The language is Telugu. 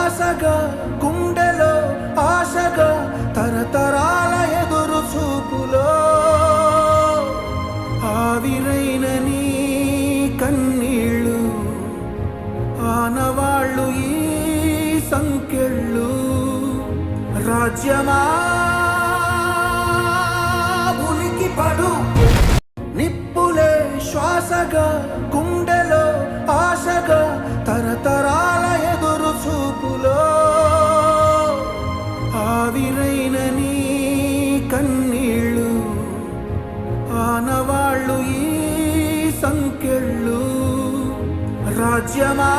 శ్వాసగా గుండెలో ఆశగా తరతరాల ఎదురు చూపులో ఆవిరైన నీ కన్నీళ్ళు ఆనవాళ్ళు ఈ సంకెళ్ళు రాజ్యమా ఉనికి పడు నిప్పులే శ్వాసగా గుండెలో ఆశగా తరతరాల ఎదురు చూపులో ఆవిరైన నీ కన్నీళ్ళు ఆనవాళ్ళు ఈ సంకెళ్ళు రాజ్యమా